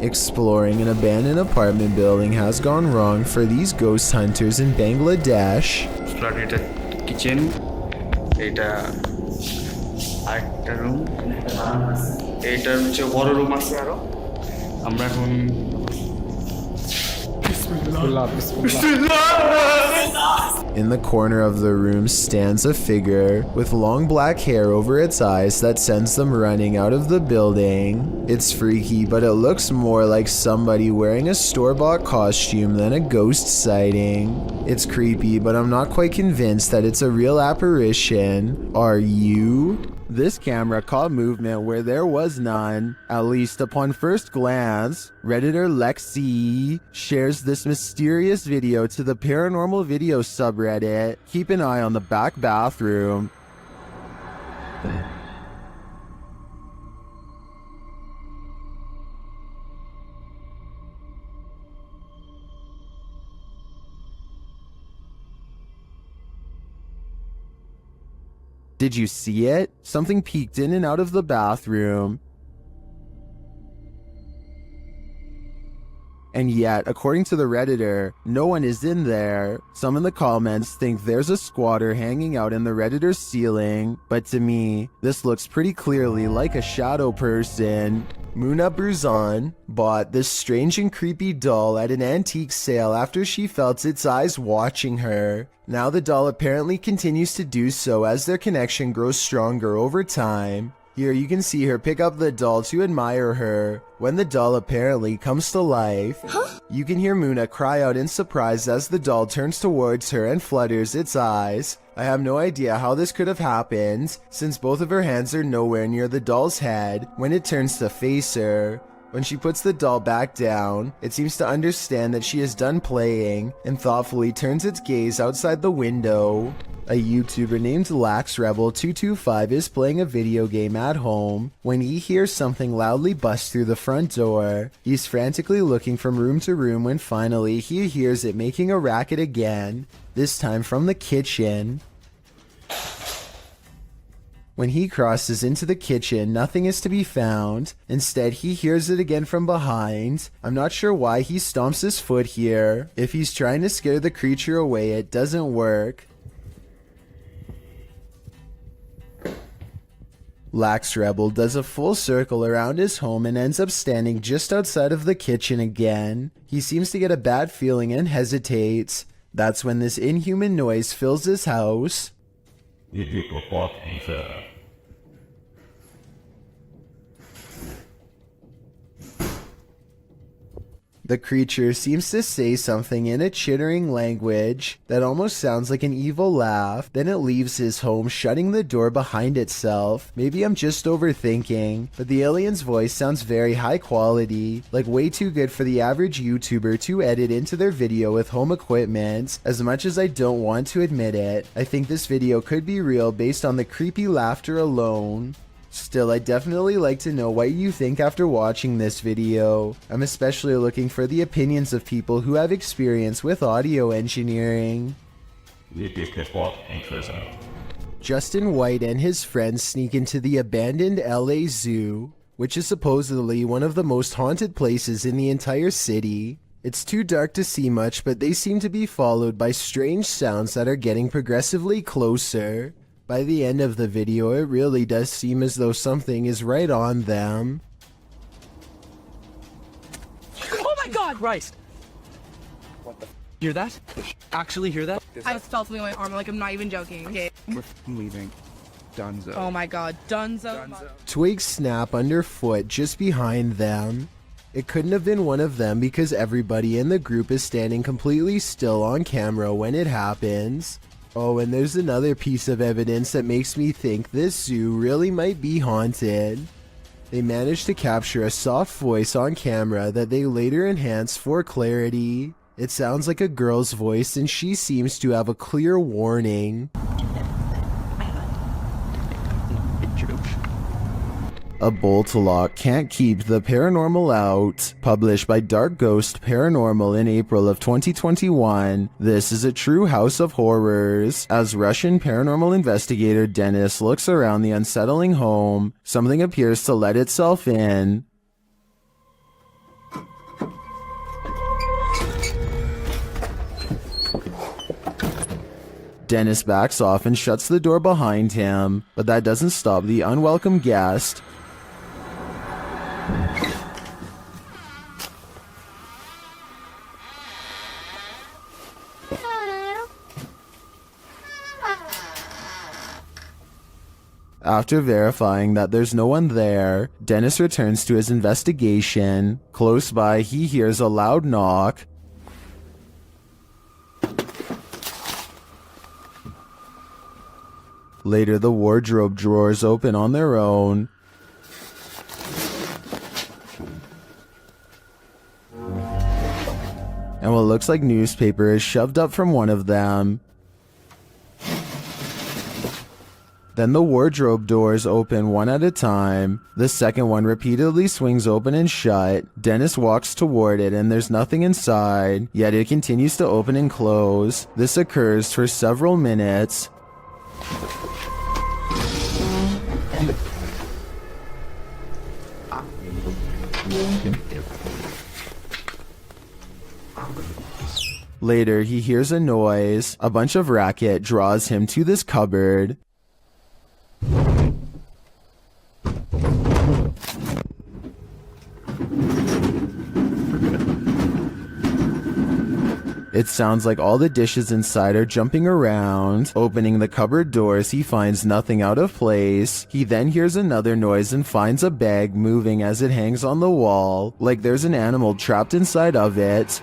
Exploring an abandoned apartment building has gone wrong for these ghost hunters in Bangladesh. এটা kitchen, এটা আরেকটা room, এইটার হচ্ছে বড় রুম আছে আরো। আমরা এখন In the corner of the room stands a figure with long black hair over its eyes that sends them running out of the building. It's freaky, but it looks more like somebody wearing a store-bought costume than a ghost sighting. It's creepy, but I'm not quite convinced that it's a real apparition. Are you? This camera caught movement where there was none, at least upon first glance. Redditor Lexi shares this mysterious video to the paranormal video subreddit. Keep an eye on the back bathroom. Did you see it? Something peeked in and out of the bathroom. And yet, according to the Redditor, no one is in there. Some in the comments think there's a squatter hanging out in the Redditor's ceiling, but to me, this looks pretty clearly like a shadow person. Muna Bruzan bought this strange and creepy doll at an antique sale after she felt its eyes watching her. Now the doll apparently continues to do so as their connection grows stronger over time. Here you can see her pick up the doll to admire her. When the doll apparently comes to life, you can hear Muna cry out in surprise as the doll turns towards her and flutters its eyes. I have no idea how this could have happened, since both of her hands are nowhere near the doll's head when it turns to face her. When she puts the doll back down, it seems to understand that she is done playing and thoughtfully turns its gaze outside the window. A YouTuber named LaxRebel225 is playing a video game at home when he hears something loudly bust through the front door. He's frantically looking from room to room when finally he hears it making a racket again, this time from the kitchen. When he crosses into the kitchen, nothing is to be found. Instead, he hears it again from behind. I'm not sure why he stomps his foot here. If he's trying to scare the creature away, it doesn't work. LaxRebel does a full circle around his home and ends up standing just outside of the kitchen again. He seems to get a bad feeling and hesitates. That's when this inhuman noise fills his house. The creature seems to say something in a chittering language that almost sounds like an evil laugh. Then it leaves his home, shutting the door behind itself. Maybe I'm just overthinking, but the alien's voice sounds very high quality, like way too good for the average YouTuber to edit into their video with home equipment. As much as I don't want to admit it, I think this video could be real based on the creepy laughter alone. Still, I'd definitely like to know what you think after watching this video. I'm especially looking for the opinions of people who have experience with audio engineering. Justin White and his friends sneak into the abandoned LA Zoo, which is supposedly one of the most haunted places in the entire city. It's too dark to see much, but they seem to be followed by strange sounds that are getting progressively closer. By the end of the video, it really does seem as though something is right on them. Oh my god! Christ! What the hear that? Actually hear that? I felt something on my arm, like I'm not even joking. Okay. We're leaving. Dunzo. Oh my god, Dunzo. Twigs snap underfoot just behind them. It couldn't have been one of them because everybody in the group is standing completely still on camera when it happens. Oh, and there's another piece of evidence that makes me think this zoo really might be haunted. They managed to capture a soft voice on camera that they later enhanced for clarity. It sounds like a girl's voice and she seems to have a clear warning. A Bolock can't keep the paranormal out. Published by Dark Ghost Paranormal in April of 2021, this is a true house of horrors. As Russian paranormal investigator Dennis looks around the unsettling home, something appears to let itself in. Dennis backs off and shuts the door behind him, but that doesn't stop the unwelcome guest. After verifying that there's no one there, Dennis returns to his investigation. Close by, he hears a loud knock. Later, the wardrobe drawers open on their own. And what looks like newspaper is shoved up from one of them. Then the wardrobe doors open one at a time. The second one repeatedly swings open and shut. Dennis walks toward it and there's nothing inside, yet it continues to open and close. This occurs for several minutes. Later, he hears a noise. A bunch of racket draws him to this cupboard. It sounds like all the dishes inside are jumping around. Opening the cupboard doors, he finds nothing out of place. He then hears another noise and finds a bag moving as it hangs on the wall, like there's an animal trapped inside of it.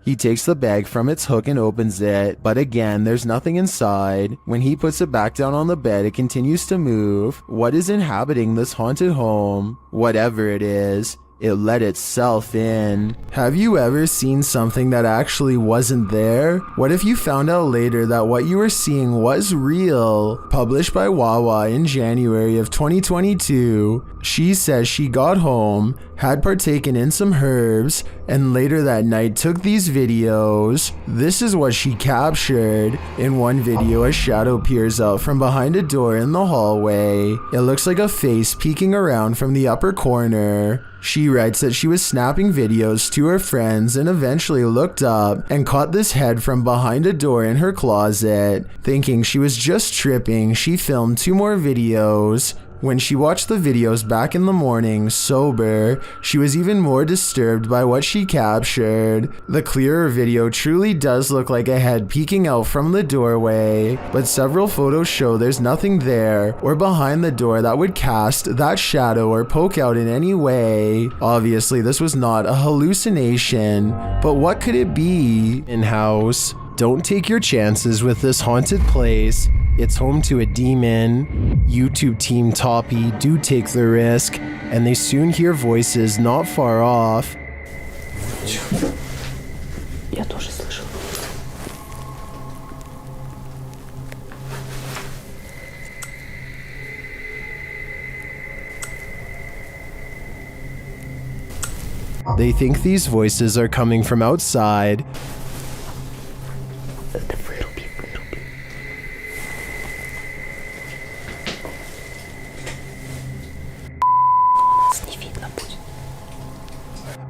He takes the bag from its hook and opens it, but again, there's nothing inside. When he puts it back down on the bed, it continues to move. What is inhabiting this haunted home? Whatever it is, it let itself in. Have you ever seen something that actually wasn't there? What if you found out later that what you were seeing was real? Published by Wawa in January of 2022, she says she got home, had partaken in some herbs, and later that night took these videos. This is what she captured. In one video, a shadow peers out from behind a door in the hallway. It looks like a face peeking around from the upper corner. She writes that she was snapping videos to her friends and eventually looked up and caught this head from behind a door in her closet. Thinking she was just tripping, she filmed 2 more videos. When she watched the videos back in the morning, sober, she was even more disturbed by what she captured. The clearer video truly does look like a head peeking out from the doorway, but several photos show there's nothing there or behind the door that would cast that shadow or poke out in any way. Obviously, this was not a hallucination, but what could it be? In-house. Don't take your chances with this haunted place. It's home to a demon. YouTube team Toppy do take the risk, and they soon hear voices not far off. Я тоже слышал. They think these voices are coming from outside.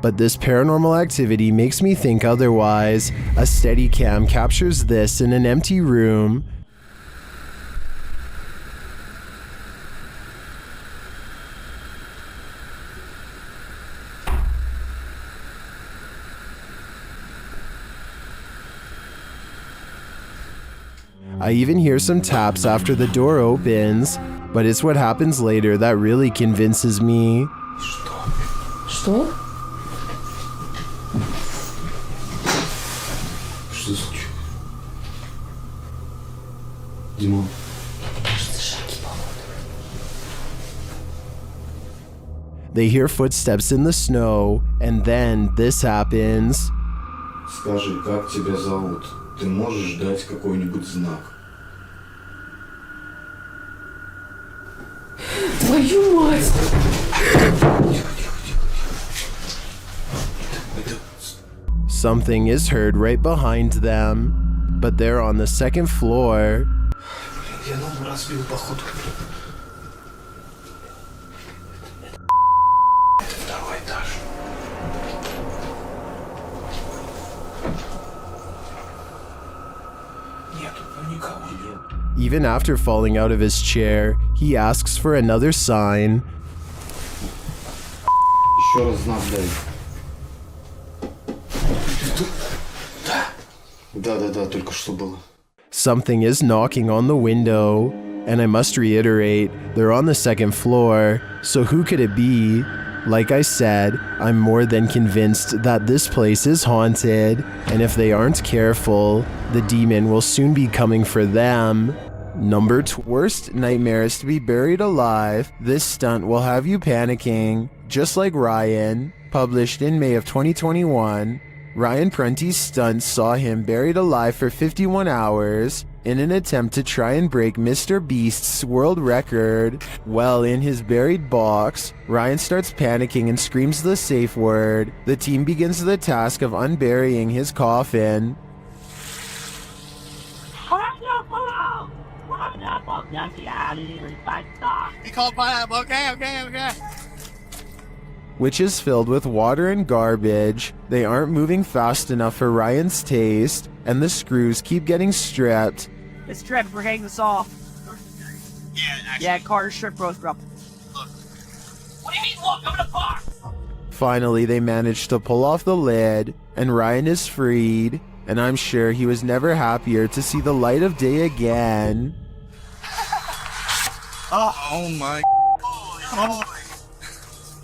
But this paranormal activity makes me think otherwise. A Steadicam captures this in an empty room. I even hear some taps after the door opens, but it's what happens later that really convinces me. Что? Что за случилось? Димон. They hear footsteps in the snow, and then this happens. Скажи, как тебя зовут? Ты можешь дать какой-нибудь знак? Твою мать! Something is heard right behind them, but they're on the second floor. Я ногу разбил, походу. Давай. Even after falling out of his chair, he asks for another sign. Еще раз знак дай. Да, только что было. Something is knocking on the window, and I must reiterate, they're on the second floor, so who could it be? Like I said, I'm more than convinced that this place is haunted, and if they aren't careful, the demon will soon be coming for them. Number 2, worst nightmare is to be buried alive. This stunt will have you panicking, just like Ryan. Published in May of 2021, Ryan Prunty's stunt saw him buried alive for 51 hours in an attempt to try and break Mr. Beast's world record. Well, in his buried box, Ryan starts panicking and screams the safe word. The team begins the task of unburying his coffin. He called pineapple. Okay. Which is filled with water and garbage. They aren't moving fast enough for Ryan's taste, and the screws keep getting stripped. It's stripped. We're getting this off. Yeah, Carter's stripped both up. What do you mean, look? I'm in a box! Finally, they manage to pull off the lid, and Ryan is freed, and I'm sure he was never happier to see the light of day again. Oh my. Oh.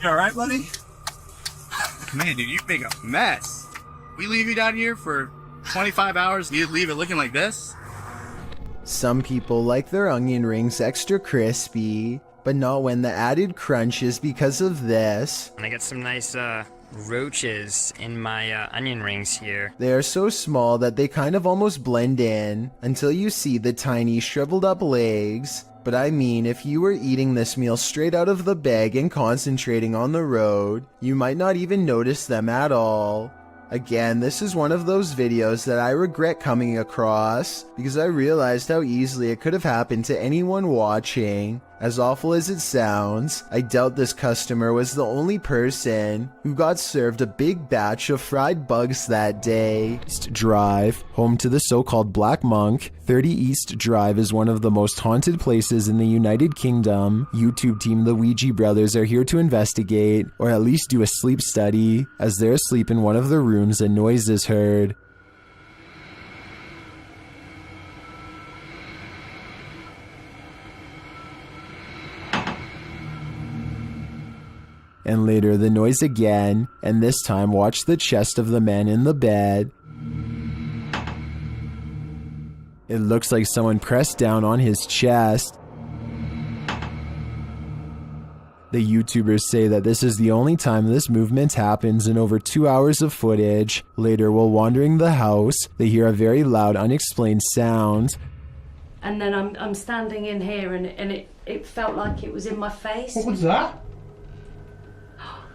You alright, buddy? Man, dude, you make a mess. We leave you down here for 25 hours, you leave it looking like this? Some people like their onion rings extra crispy, but not when the added crunch is because of this. I got some nice roaches in my onion rings here. They are so small that they kind of almost blend in until you see the tiny shriveled up legs. But I mean, if you were eating this meal straight out of the bag and concentrating on the road, you might not even notice them at all. Again, this is one of those videos that I regret coming across because I realized how easily it could have happened to anyone watching. As awful as it sounds, I doubt this customer was the only person who got served a big batch of fried bugs that day. East Drive, home to the so-called Black Monk, 30 East Drive is one of the most haunted places in the United Kingdom. YouTube team The Ouija Brothers are here to investigate, or at least do a sleep study. As they're asleep in one of the rooms, a noise is heard. And later the noise again, and this time watch the chest of the man in the bed. It looks like someone pressed down on his chest. The YouTubers say that this is the only time this movement happens in over 2 hours of footage. Later, while wandering the house, they hear a very loud, unexplained sound. And then I'm standing in here and it felt like it was in my face. What was that?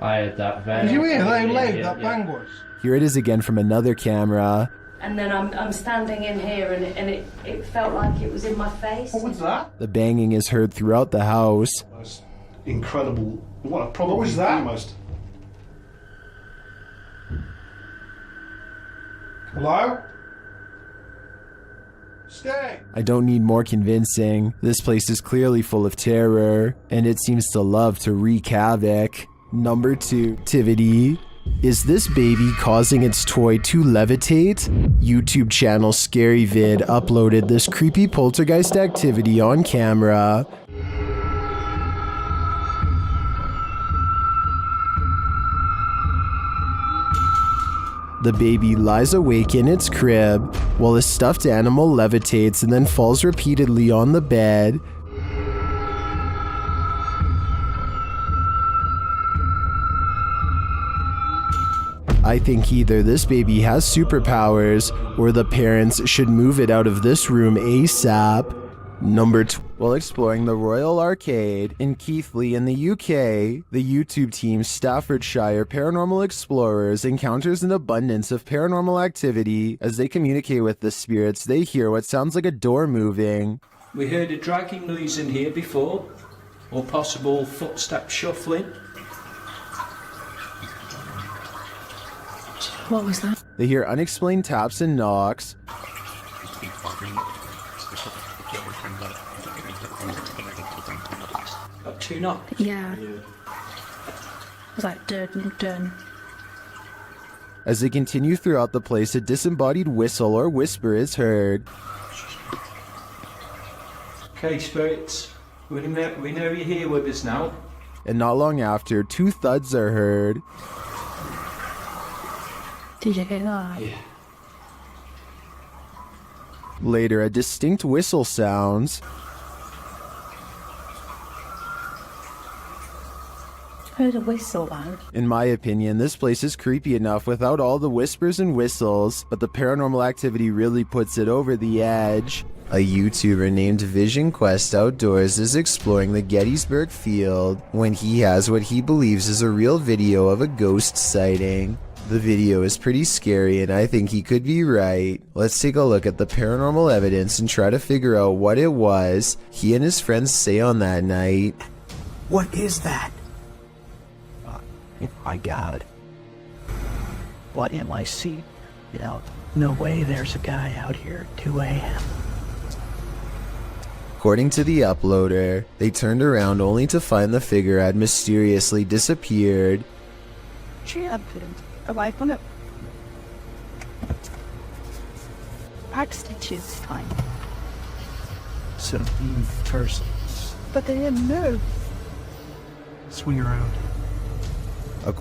I had that very. Did you hear how loud that bang was? Here it is again from another camera. And then I'm standing in here and it felt like it was in my face. What was that? The banging is heard throughout the house. Most incredible. What was that? Most. Hello? Stay! I don't need more convincing. This place is clearly full of terror, and it seems to love to wreak havoc. Number 2, Tivity. Is this baby causing its toy to levitate? YouTube channel Scary Vid uploaded this creepy poltergeist activity on camera. The baby lies awake in its crib, while a stuffed animal levitates and then falls repeatedly on the bed. I think either this baby has superpowers, or the parents should move it out of this room ASAP. Number 2. While exploring the Royal Arcade in Keighley in the UK, the YouTube team Staffordshire Paranormal Explorers encounters an abundance of paranormal activity. As they communicate with the spirits, they hear what sounds like a door moving. We heard a dragging noise in here before, or possible footstep shuffling. What was that? They hear unexplained taps and knocks. Got 2 knock. Yeah. It was like dun dun. As they continue throughout the place, a disembodied whistle or whisper is heard. Okay, spirits. We know you're here with us now. And not long after, 2 thuds are heard. Did you hear that? Yeah. Later, a distinct whistle sounds. Heard a whistle, man. In my opinion, this place is creepy enough without all the whispers and whistles, but the paranormal activity really puts it over the edge. A YouTuber named Vision Quest Outdoors is exploring the Gettysburg Field when he has what he believes is a real video of a ghost sighting. The video is pretty scary and I think he could be right. Let's take a look at the paranormal evidence and try to figure out what it was he and his friends say on that night. What is that? Oh my God. What am I seeing? You know, no way there's a guy out here at 2 a.m. According to the uploader, they turned around only to find the figure had mysteriously disappeared. Away from it. Back stitches time. So first. But they didn't move. Swing around.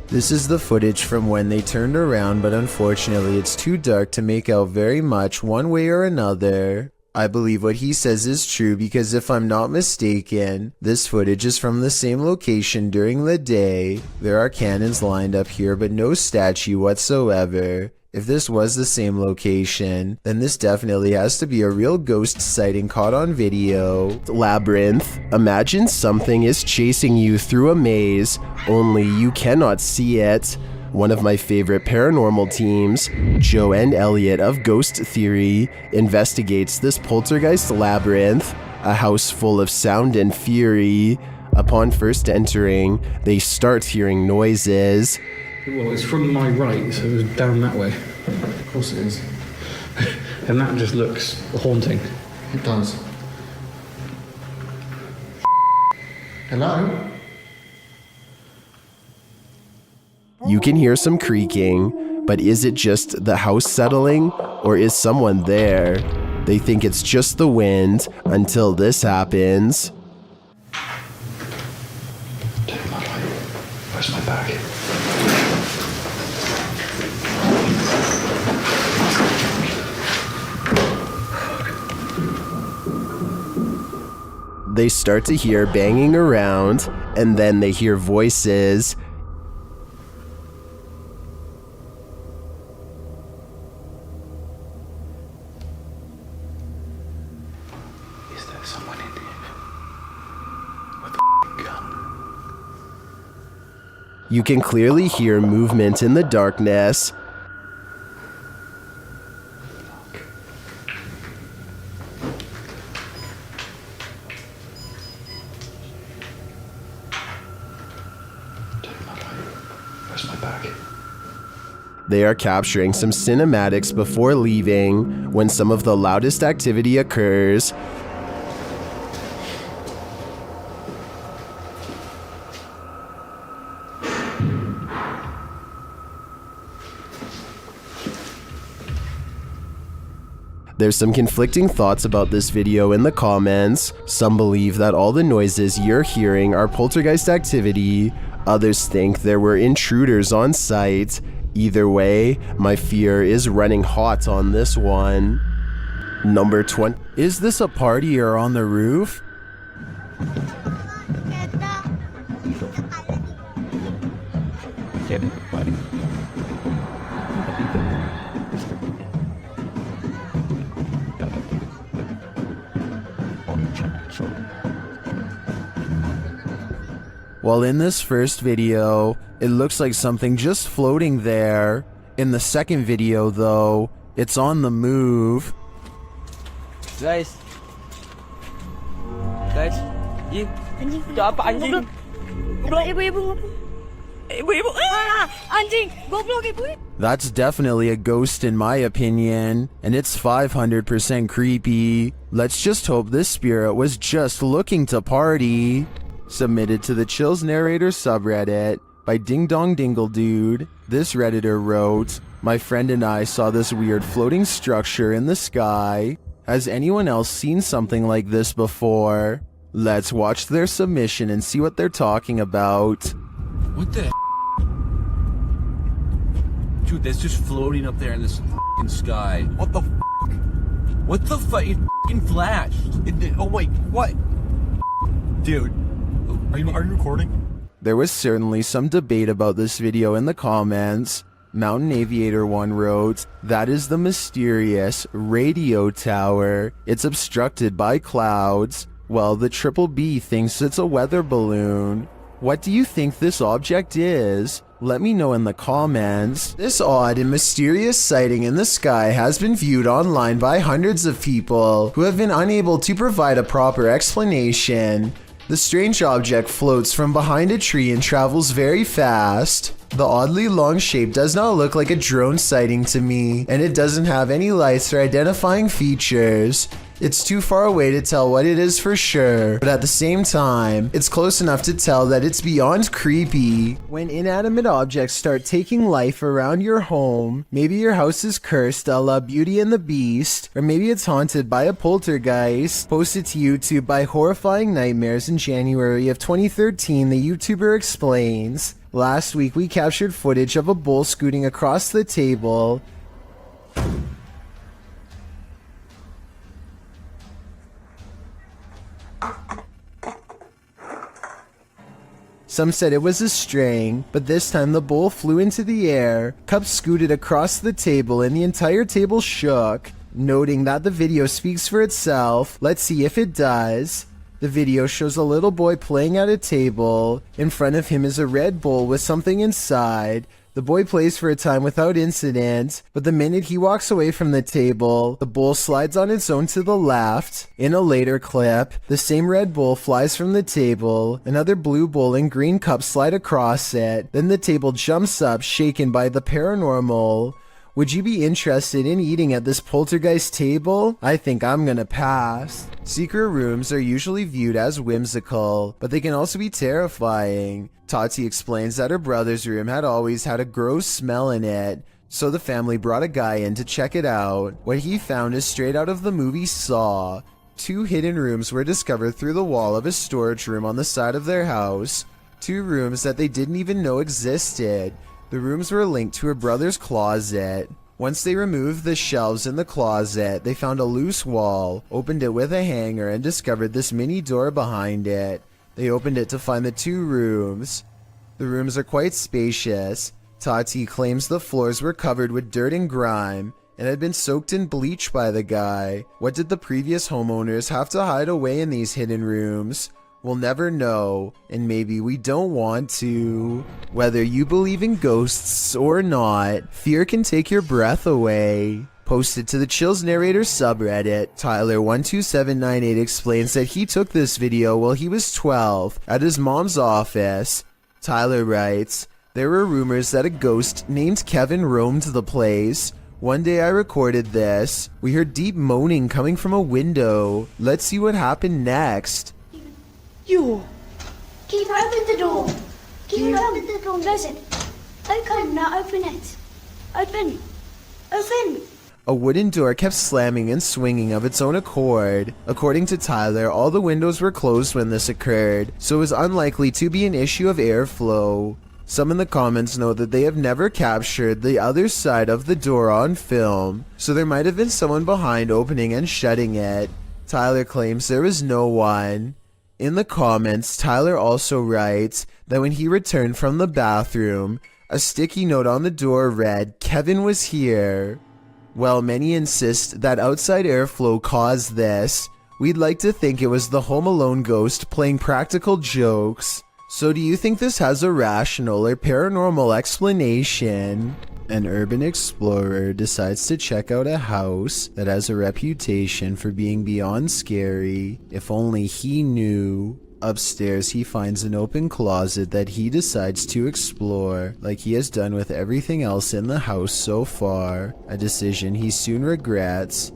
This is the footage from when they turned around, but unfortunately it's too dark to make out very much one way or another. I believe what he says is true because if I'm not mistaken, this footage is from the same location during the day. There are cannons lined up here, but no statue whatsoever. If this was the same location, then this definitely has to be a real ghost sighting caught on video. Labyrinth. Imagine something is chasing you through a maze, only you cannot see it. One of my favorite paranormal teams, Joe and Elliot of Ghost Theory, investigates this poltergeist labyrinth, a house full of sound and fury. Upon first entering, they start hearing noises. Well, it's from my right, so it's down that way. Of course it is. And that just looks haunting. It does. Hello? You can hear some creaking, but is it just the house settling, or is someone there? They think it's just the wind, until this happens. Where's my bag? They start to hear banging around, and then they hear voices. Is there someone in here? With a gun? You can clearly hear movement in the darkness. Where's my bag? They are capturing some cinematics before leaving when some of the loudest activity occurs. There's some conflicting thoughts about this video in the comments. Some believe that all the noises you're hearing are poltergeist activity. Others think there were intruders on site. Either way, my fear is running hot on this one. Number 20. Is this a party or on the roof? Well, in this first video, it looks like something just floating there. In the second video, though, it's on the move. Guys, Ji, itu apa anjing? Ibu. Anjing, goblok ibu. That's definitely a ghost in my opinion, and it's 500% creepy. Let's just hope this spirit was just looking to party. Submitted to the Chills Narrator subreddit by Ding Dong Dingle Dude. This Redditor wrote, "My friend and I saw this weird floating structure in the sky. Has anyone else seen something like this before?" Let's watch their submission and see what they're talking about. What the Dude, that's just floating up there in this f***ing sky. What the f***? What the fuck? It f***ing flashed. Oh wait, what? Dude, are you recording? There was certainly some debate about this video in the comments. Mountain Aviator 1 wrote, "That is the mysterious radio tower. It's obstructed by clouds. Well, the Triple B thinks it's a weather balloon. What do you think this object is? Let me know in the comments." This odd and mysterious sighting in the sky has been viewed online by hundreds of people who have been unable to provide a proper explanation. The strange object floats from behind a tree and travels very fast. The oddly long shape does not look like a drone sighting to me, and it doesn't have any lights or identifying features. It's too far away to tell what it is for sure, but at the same time, it's close enough to tell that it's beyond creepy. When inanimate objects start taking life around your home, maybe your house is cursed a la Beauty and the Beast, or maybe it's haunted by a poltergeist. Posted to YouTube by Horrifying Nightmares in January of 2013, the YouTuber explains, "Last week we captured footage of a bull scooting across the table. Some said it was a string, but this time the bull flew into the air, cups scooted across the table, and the entire table shook." Noting that the video speaks for itself, let's see if it does. The video shows a little boy playing at a table. In front of him is a red bowl with something inside. The boy plays for a time without incident, but the minute he walks away from the table, the bowl slides on its own to the left. In a later clip, the same red bowl flies from the table, another blue bowl and green cup slide across it, then the table jumps up, shaken by the paranormal. Would you be interested in eating at this poltergeist table? I think I'm gonna pass. Secret rooms are usually viewed as whimsical, but they can also be terrifying. Tati explains that her brother's room had always had a gross smell in it, so the family brought a guy in to check it out. What he found is straight out of the movie Saw. 2 hidden rooms were discovered through the wall of a storage room on the side of their house. 2 rooms that they didn't even know existed. The rooms were linked to her brother's closet. Once they removed the shelves in the closet, they found a loose wall, opened it with a hanger, and discovered this mini door behind it. They opened it to find the 2 rooms. The rooms are quite spacious. Tati claims the floors were covered with dirt and grime and had been soaked in bleach by the guy. What did the previous homeowners have to hide away in these hidden rooms? We'll never know, and maybe we don't want to. Whether you believe in ghosts or not, fear can take your breath away. Posted to the Chills Narrator subreddit, Tyler12798 explains that he took this video while he was 12 at his mom's office. Tyler writes, "There were rumors that a ghost named Kevin roamed the place. One day I recorded this. We heard deep moaning coming from a window. Let's see what happened next." You! Keep open the door! Keep open the door, close it! Open, now open it! Open! Open! A wooden door kept slamming and swinging of its own accord. According to Tyler, all the windows were closed when this occurred, so it was unlikely to be an issue of airflow. Some in the comments note that they have never captured the other side of the door on film, so there might have been someone behind opening and shutting it. Tyler claims there was no one. In the comments, Tyler also writes that when he returned from the bathroom, a sticky note on the door read, "Kevin was here." While many insist that outside airflow caused this, we'd like to think it was the Home Alone ghost playing practical jokes. So do you think this has a rational or paranormal explanation? An urban explorer decides to check out a house that has a reputation for being beyond scary. If only he knew. Upstairs, he finds an open closet that he decides to explore, like he has done with everything else in the house so far, a decision he soon regrets.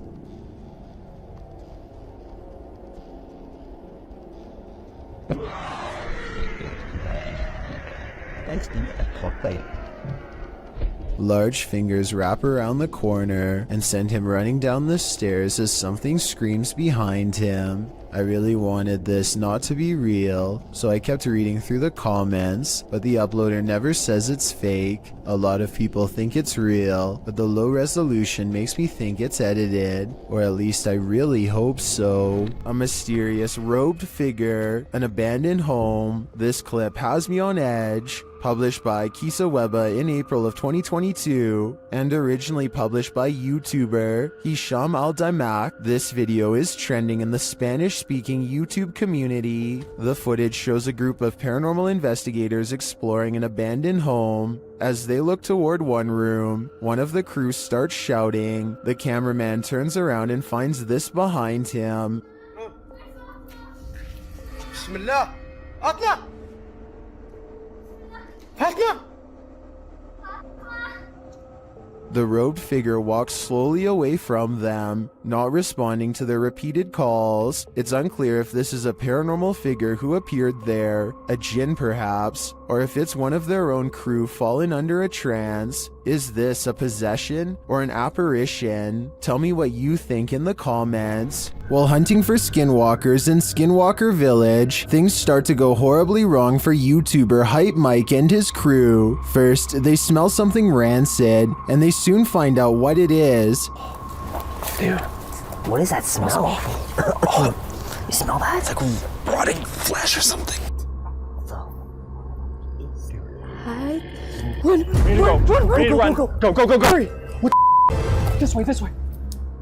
Large fingers wrap around the corner and send him running down the stairs as something screams behind him. I really wanted this not to be real, so I kept reading through the comments, but the uploader never says it's fake. A lot of people think it's real, but the low resolution makes me think it's edited, or at least I really hope so. A mysterious robed figure, an abandoned home. This clip has me on edge. Published by Kisa Weba in April of 2022, and originally published by YouTuber Hisham Al-Daimak. This video is trending in the Spanish-speaking YouTube community. The footage shows a group of paranormal investigators exploring an abandoned home. As they look toward one room, one of the crew starts shouting. The cameraman turns around and finds this behind him. Bismillah. Atla. Fatma. The robed figure walks slowly away from them, not responding to their repeated calls. It's unclear if this is a paranormal figure who appeared there, a jinn perhaps, or if it's one of their own crew fallen under a trance. Is this a possession or an apparition? Tell me what you think in the comments. While hunting for skinwalkers in Skinwalker Village, things start to go horribly wrong for YouTuber Hype Mike and his crew. First, they smell something rancid, and they soon find out what it is. Dude, what is that smell? You smell that? It's like rotting flesh or something. Run! Go! Hurry! What the This way, this way.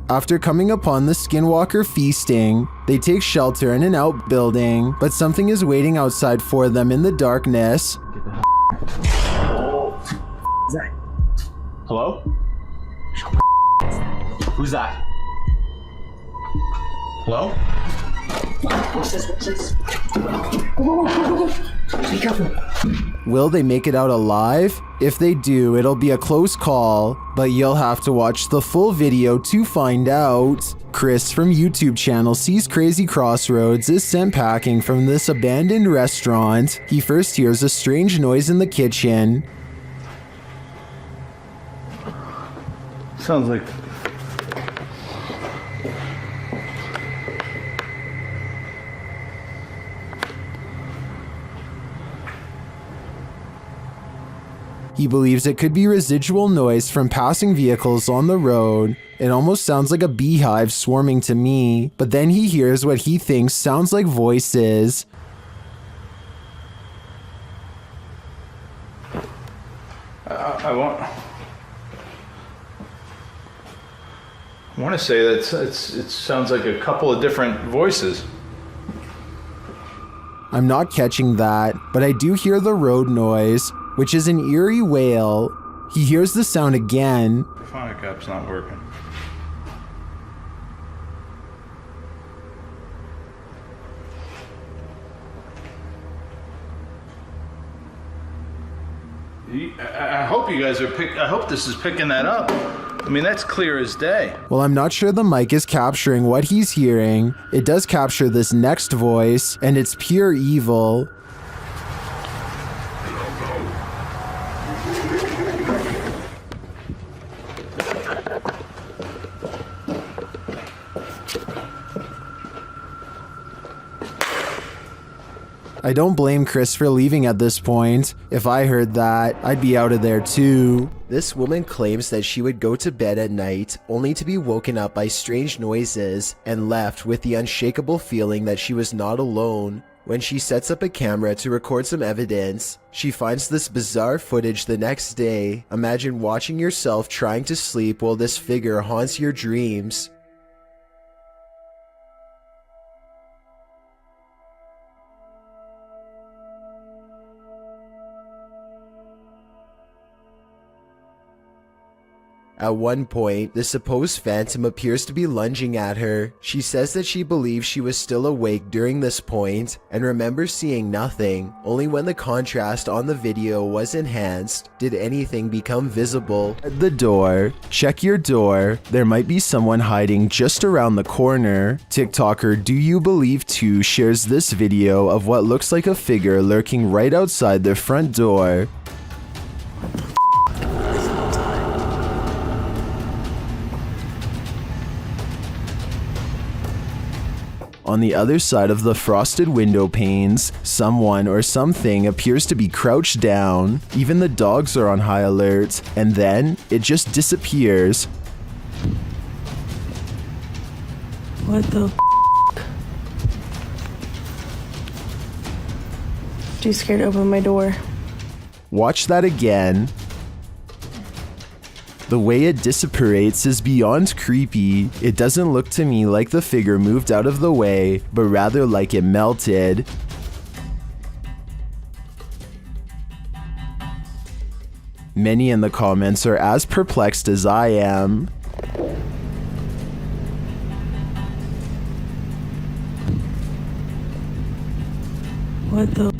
After coming upon the Skinwalker feasting, they take shelter in an outbuilding, but something is waiting outside for them in the darkness. Hello? Who's that? Hello? What's this? Go. Be careful. Will they make it out alive? If they do, it'll be a close call, but you'll have to watch the full video to find out. Chris from YouTube channel Sees Crazy Crossroads is sent packing from this abandoned restaurant. He first hears a strange noise in the kitchen. Sounds like... He believes it could be residual noise from passing vehicles on the road. It almost sounds like a beehive swarming to me, but then he hears what he thinks sounds like voices. I want to say that it sounds like a couple of different voices. I'm not catching that, but I do hear the road noise, which is an eerie wail. He hears the sound again. The phonic app's not working. I hope you guys are I hope this is picking that up. I mean, that's clear as day. Well, I'm not sure the mic is capturing what he's hearing. It does capture this next voice, and it's pure evil. I don't blame Chris for leaving at this point. If I heard that, I'd be out of there too. This woman claims that she would go to bed at night only to be woken up by strange noises and left with the unshakable feeling that she was not alone. When she sets up a camera to record some evidence, she finds this bizarre footage the next day. Imagine watching yourself trying to sleep while this figure haunts your dreams. At one point, the supposed phantom appears to be lunging at her. She says that she believes she was still awake during this point and remembers seeing nothing. Only when the contrast on the video was enhanced did anything become visible. At the door, check your door. There might be someone hiding just around the corner. TikToker Do You Believe 2 shares this video of what looks like a figure lurking right outside their front door. On the other side of the frosted window panes, someone or something appears to be crouched down. Even the dogs are on high alert, and then it just disappears. What the Too scared to open my door. Watch that again. The way it disapparates is beyond creepy. It doesn't look to me like the figure moved out of the way, but rather like it melted. Many in the comments are as perplexed as I am. What the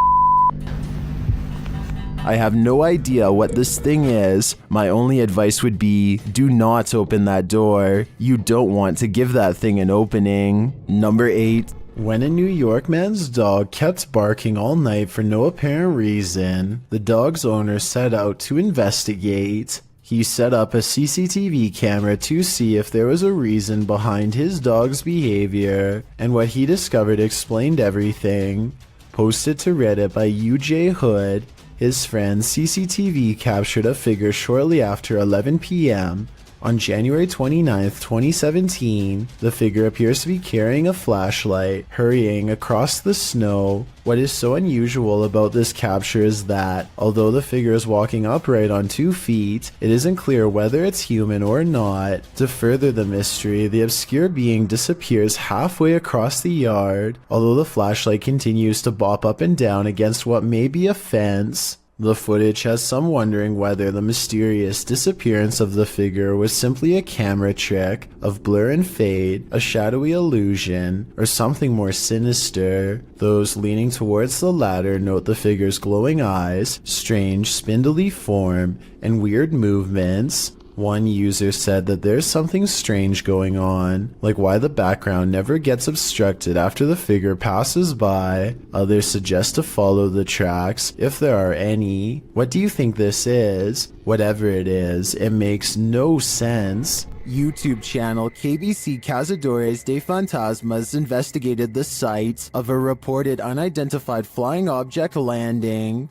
I have no idea what this thing is. My only advice would be, do not open that door. You don't want to give that thing an opening. Number 8. When a New York man's dog kept barking all night for no apparent reason, the dog's owner set out to investigate. He set up a CCTV camera to see if there was a reason behind his dog's behavior, and what he discovered explained everything. Posted to Reddit by UJ Hood, his friend's CCTV captured a figure shortly after 11 p.m. On January 29, 2017, the figure appears to be carrying a flashlight, hurrying across the snow. What is so unusual about this capture is that, although the figure is walking upright on 2 feet, it isn't clear whether it's human or not. To further the mystery, the obscure being disappears halfway across the yard, although the flashlight continues to bop up and down against what may be a fence. The footage has some wondering whether the mysterious disappearance of the figure was simply a camera trick of blur and fade, a shadowy illusion, or something more sinister. Those leaning towards the latter note the figure's glowing eyes, strange spindly form, and weird movements. One user said that there's something strange going on, like why the background never gets obstructed after the figure passes by. Others suggest to follow the tracks, if there are any. What do you think this is? Whatever it is, it makes no sense. YouTube channel KBC Cazadores de Fantasmas investigated the site of a reported unidentified flying object landing.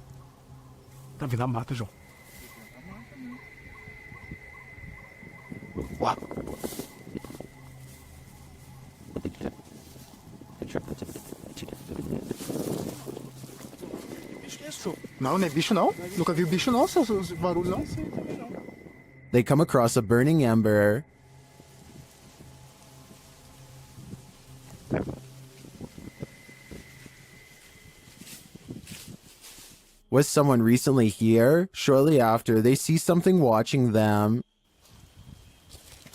Tá vindo a mata, João. Uau. Não, não é bicho não. Nunca vi bicho não, seus barulhos não. They come across a burning ember. Was someone recently here? Shortly after, they see something watching them.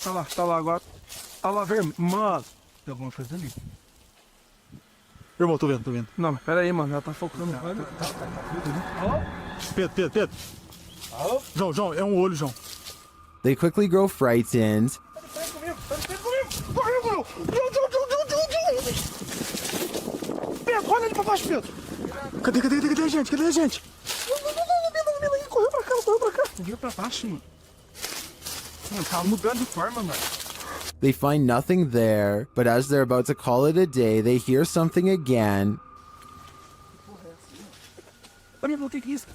Tá lá agora. Tá lá vermelho. Mano, tem alguma coisa ali. Irmão, tô vendo. Não, pera aí, mano, ela tá focando. Pedro. João, é um olho, João. They quickly grow frightened. Pedro, olha ali pra baixo, Pedro. Cadê a gente? Correu pra cá. Correu pra baixo, mano. Mano, tá mudando de forma, mano. They find nothing there, but as they're about to call it a day, they hear something again. O que é isso?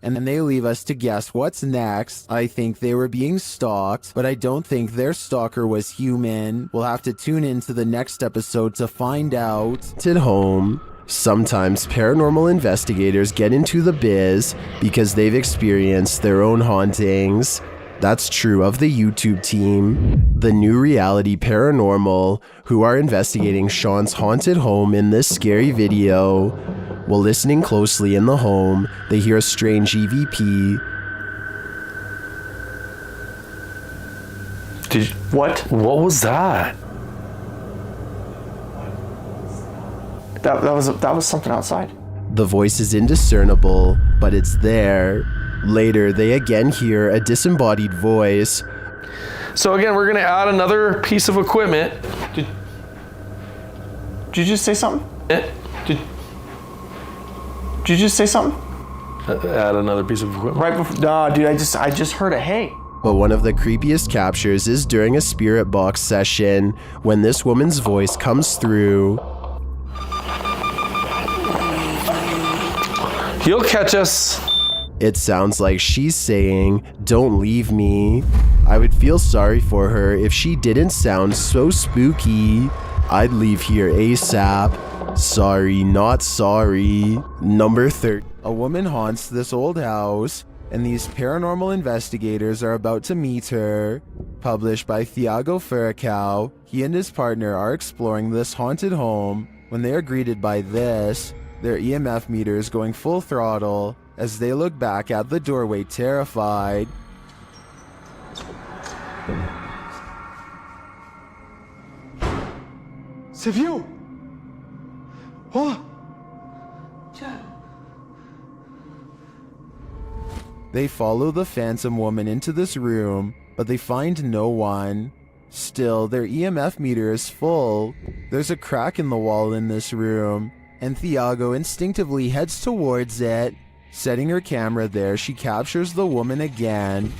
And then they leave us to guess what's next. I think they were being stalked, but I don't think their stalker was human. We'll have to tune into the next episode to find out. At home. Sometimes paranormal investigators get into the biz because they've experienced their own hauntings. That's true of the YouTube team, the New Reality Paranormal, who are investigating Sean's haunted home in this scary video. While listening closely in the home, they hear a strange EVP. What was that? That was something outside. The voice is indiscernible, but it's there. Later, they again hear a disembodied voice. So again, we're gonna add another piece of equipment. Did you just say something? Did you just say something? Add another piece of equipment. Right before? Nah, dude, I just heard a hey. But one of the creepiest captures is during a spirit box session when this woman's voice comes through. He'll catch us. It sounds like she's saying, "Don't leave me." I would feel sorry for her if she didn't sound so spooky. I'd leave here ASAP. Sorry, not sorry. Number 30. A woman haunts this old house, and these paranormal investigators are about to meet her. Published by Thiago Furacao, he and his partner are exploring this haunted home when they are greeted by this, their EMF meters going full throttle as they look back at the doorway terrified. C'est vieux! Oh! They follow the phantom woman into this room, but they find no one. Still, their EMF meter is full. There's a crack in the wall in this room, and Thiago instinctively heads towards it. Setting her camera there, she captures the woman again.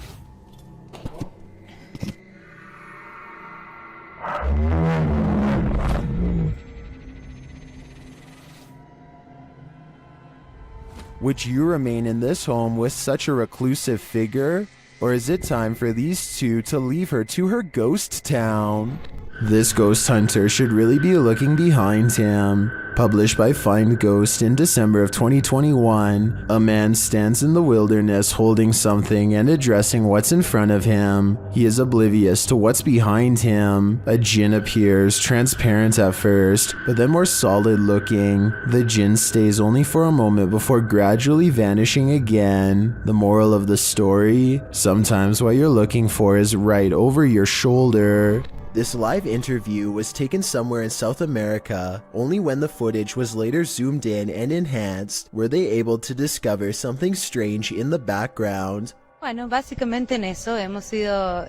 Would you remain in this home with such a reclusive figure? Or is it time for these two to leave her to her ghost town? This ghost hunter should really be looking behind him. Published by Find Ghost in December of 2021, a man stands in the wilderness holding something and addressing what's in front of him. He is oblivious to what's behind him. A djinn appears, transparent at first, but then more solid looking. The djinn stays only for a moment before gradually vanishing again. The moral of the story? Sometimes what you're looking for is right over your shoulder. This live interview was taken somewhere in South America. Only when the footage was later zoomed in and enhanced were they able to discover something strange in the background. Bueno, básicamente en eso hemos sido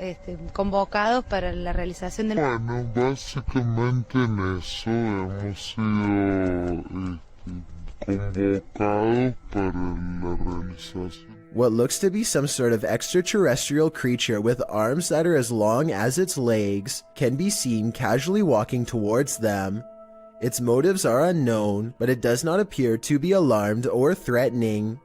convocados para la realización del... Bueno, básicamente en eso hemos sido convocados para la realización. What looks to be some sort of extraterrestrial creature with arms that are as long as its legs can be seen casually walking towards them. Its motives are unknown, but it does not appear to be alarmed or threatening.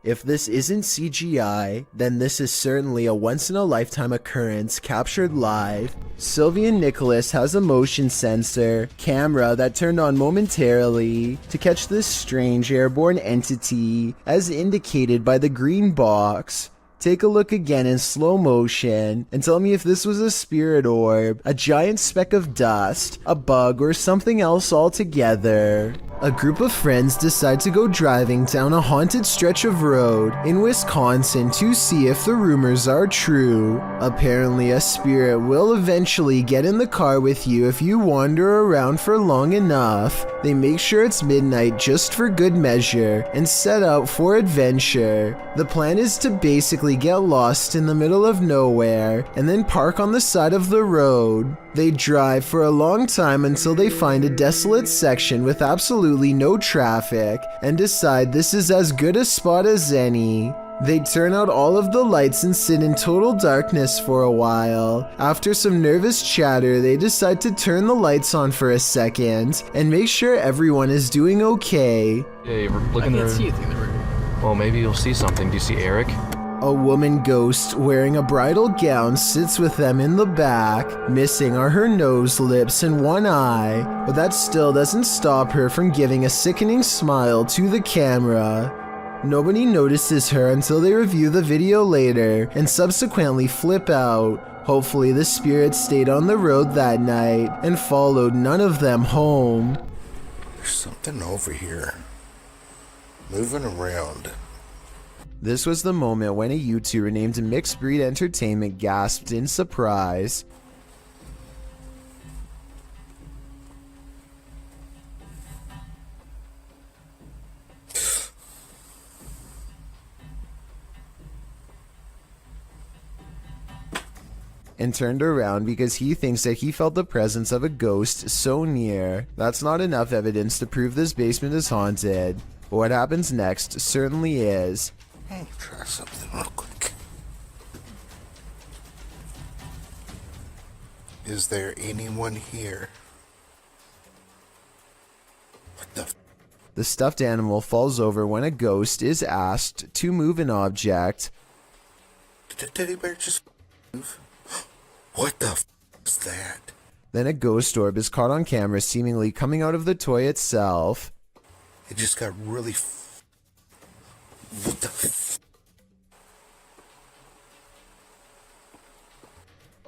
If this isn't CGI, then this is certainly a once-in-a-lifetime occurrence captured live. Sylvian Nicholas has a motion sensor camera that turned on momentarily to catch this strange airborne entity as indicated by the green box. Take a look again in slow motion and tell me if this was a spirit orb, a giant speck of dust, a bug, or something else altogether. A group of friends decide to go driving down a haunted stretch of road in Wisconsin to see if the rumors are true. Apparently, a spirit will eventually get in the car with you if you wander around for long enough. They make sure it's midnight just for good measure and set out for adventure. The plan is to basically get lost in the middle of nowhere and then park on the side of the road. They drive for a long time until they find a desolate section with absolutely no traffic and decide this is as good a spot as any. They turn out all of the lights and sit in total darkness for a while. After some nervous chatter, they decide to turn the lights on for a second and make sure everyone is doing okay. Yeah, we're looking there. I can't see anything in the room. Well, maybe you'll see something. Do you see Eric? A woman ghost wearing a bridal gown sits with them in the back. Missing are her nose, lips, and one eye, but that still doesn't stop her from giving a sickening smile to the camera. Nobody notices her until they review the video later and subsequently flip out. Hopefully the spirits stayed on the road that night and followed none of them home. There's something over here. Moving around. This was the moment when a YouTuber named Mixed Breed Entertainment gasped in surprise. And turned around because he thinks that he felt the presence of a ghost so near. That's not enough evidence to prove this basement is haunted. But what happens next certainly is. Hey, try something real quick. Is there anyone here? What the? The stuffed animal falls over when a ghost is asked to move an object. Did the teddy bear just move? What the f is that? Then a ghost orb is caught on camera seemingly coming out of the toy itself. It just got really what the f?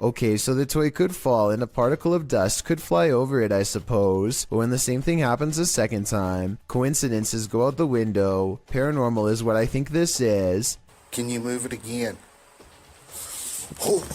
Okay, so the toy could fall and a particle of dust could fly over it, I suppose. But when the same thing happens a second time, coincidences go out the window. Paranormal is what I think this is. Can you move it again? Oh,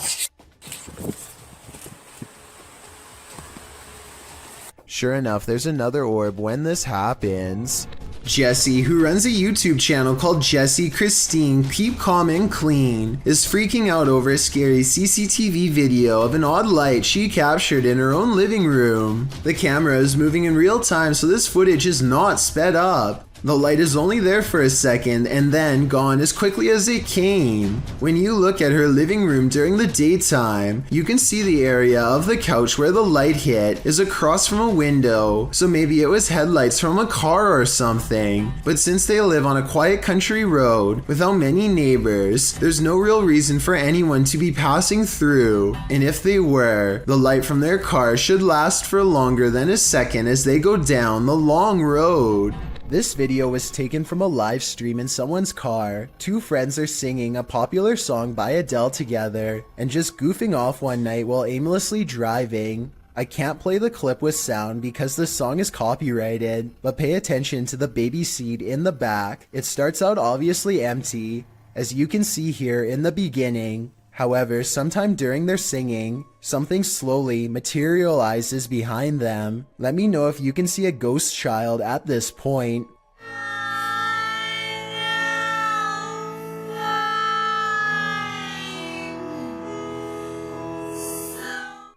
sure enough, there's another orb when this happens. Jessie, who runs a YouTube channel called Jessie Christine Keep Calm and Clean, is freaking out over a scary CCTV video of an odd light she captured in her own living room. The camera is moving in real time, so this footage is not sped up. The light is only there for a second and then gone as quickly as it came. When you look at her living room during the daytime, you can see the area of the couch where the light hit is across from a window, so maybe it was headlights from a car or something. But since they live on a quiet country road without many neighbors, there's no real reason for anyone to be passing through. And if they were, the light from their car should last for longer than a second as they go down the long road. This video was taken from a live stream in someone's car. Two friends are singing a popular song by Adele together and just goofing off one night while aimlessly driving. I can't play the clip with sound because the song is copyrighted, but pay attention to the baby seat in the back. It starts out obviously empty, as you can see here in the beginning. However, sometime during their singing, something slowly materializes behind them. Let me know if you can see a ghost child at this point.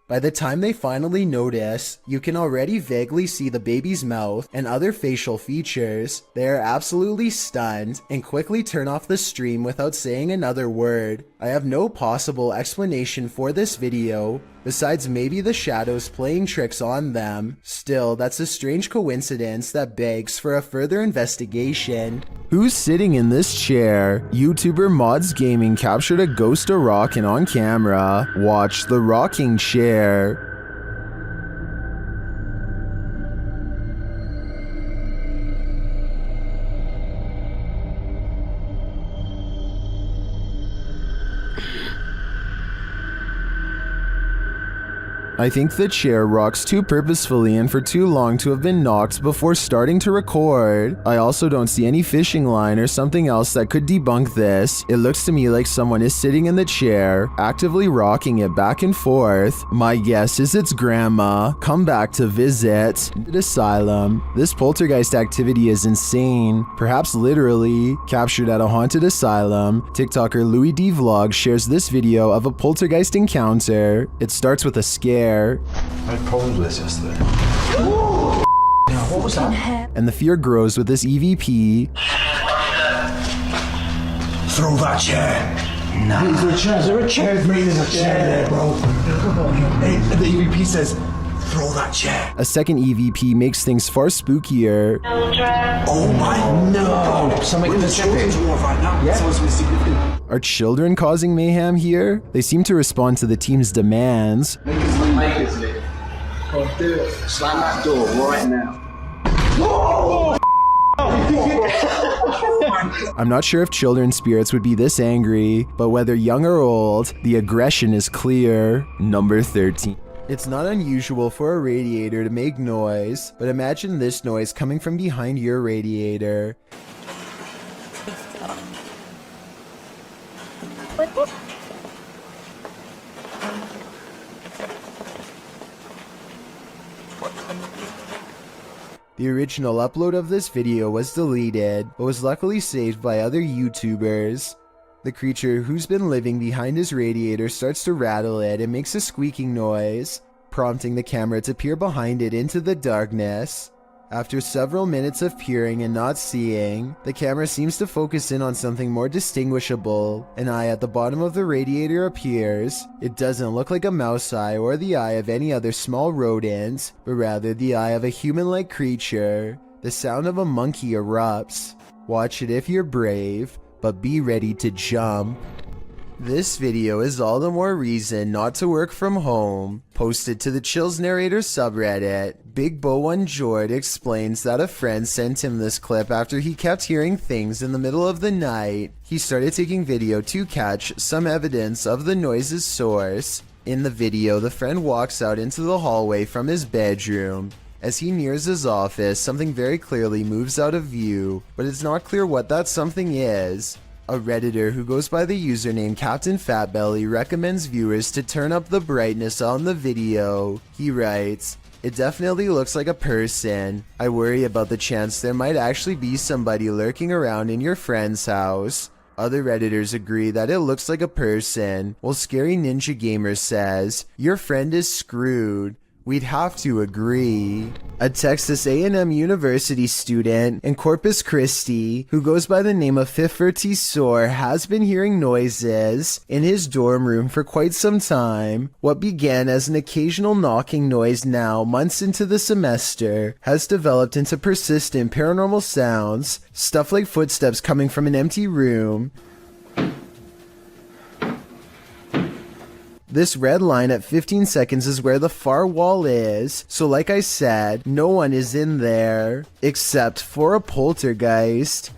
By the time they finally notice, you can already vaguely see the baby's mouth and other facial features. They are absolutely stunned and quickly turn off the stream without saying another word. I have no possible explanation for this video, besides maybe the shadows playing tricks on them. Still, that's a strange coincidence that begs for a further investigation. Who's sitting in this chair? YouTuber Mods Gaming captured a ghost of rocking on camera. Watch the rocking chair. I think the chair rocks too purposefully and for too long to have been knocked before starting to record. I also don't see any fishing line or something else that could debunk this. It looks to me like someone is sitting in the chair, actively rocking it back and forth. My guess is it's grandma, come back to visit. Asylum. This poltergeist activity is insane, perhaps literally. Captured at a haunted asylum, TikToker Louis D Vlog shares this video of a poltergeist encounter. It starts with a scare. I had problems with this yesterday. Now, what was that? And the fear grows with this EVP. Throw that chair. No. Is there a chair? Is there a chair? Mate, there's a chair there, bro. Hey, the EVP says, throw that chair. A second EVP makes things far spookier. Oh my no! Something in the children's ward right now. Yeah. Someone's been significant. Are children causing mayhem here? They seem to respond to the team's demands. Make it lit. Oh, do it. Slam that door right now. Oh! I'm not sure if children's spirits would be this angry, but whether young or old, the aggression is clear. Number 13. It's not unusual for a radiator to make noise, but imagine this noise coming from behind your radiator. The original upload of this video was deleted, but was luckily saved by other YouTubers. The creature who's been living behind his radiator starts to rattle it and makes a squeaking noise, prompting the camera to peer behind it into the darkness. After several minutes of peering and not seeing, the camera seems to focus in on something more distinguishable. An eye at the bottom of the radiator appears. It doesn't look like a mouse eye or the eye of any other small rodent, but rather the eye of a human-like creature. The sound of a monkey erupts. Watch it if you're brave, but be ready to jump. This video is all the more reason not to work from home. Posted to the Chills Narrator subreddit, Big Bo One Jord explains that a friend sent him this clip after he kept hearing things in the middle of the night. He started taking video to catch some evidence of the noise's source. In the video, the friend walks out into the hallway from his bedroom. As he nears his office, something very clearly moves out of view, but it's not clear what that something is. A Redditor who goes by the username Captain Fatbelly recommends viewers to turn up the brightness on the video. He writes, "It definitely looks like a person. I worry about the chance there might actually be somebody lurking around in your friend's house." Other Redditors agree that it looks like a person, while Scary Ninja Gamer says, "Your friend is screwed." We'd have to agree. A Texas A&M University student in Corpus Christi, who goes by the name of Fifferty Soar, has been hearing noises in his dorm room for quite some time. What began as an occasional knocking noise now, months into the semester, has developed into persistent paranormal sounds, stuff like footsteps coming from an empty room. This red line at 15 seconds is where the far wall is, so like I said, no one is in there, except for a poltergeist.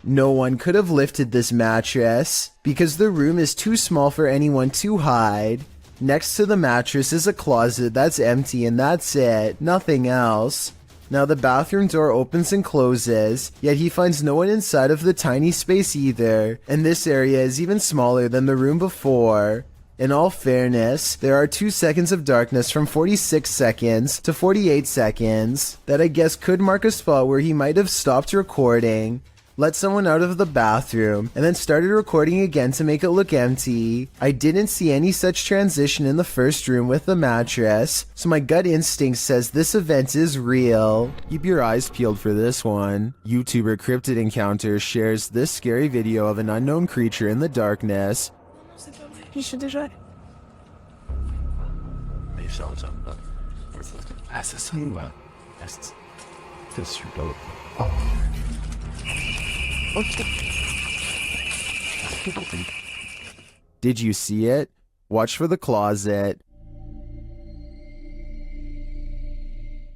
No one could have lifted this mattress, because the room is too small for anyone to hide. Next to the mattress is a closet that's empty and that's it, nothing else. Now the bathroom door opens and closes, yet he finds no one inside of the tiny space either, and this area is even smaller than the room before. In all fairness, there are 2 seconds of darkness from 46 seconds to 48 seconds that I guess could mark a spot where he might have stopped recording, let someone out of the bathroom, and then started recording again to make it look empty. I didn't see any such transition in the first room with the mattress, so my gut instinct says this event is real. Keep your eyes peeled for this one. YouTuber Cryptid Encounters shares this scary video of an unknown creature in the darkness. Did you see it? Watch for the closet.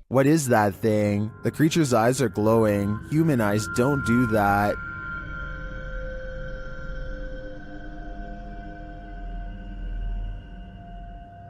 What is that thing? The creature's eyes are glowing. Human eyes don't do that.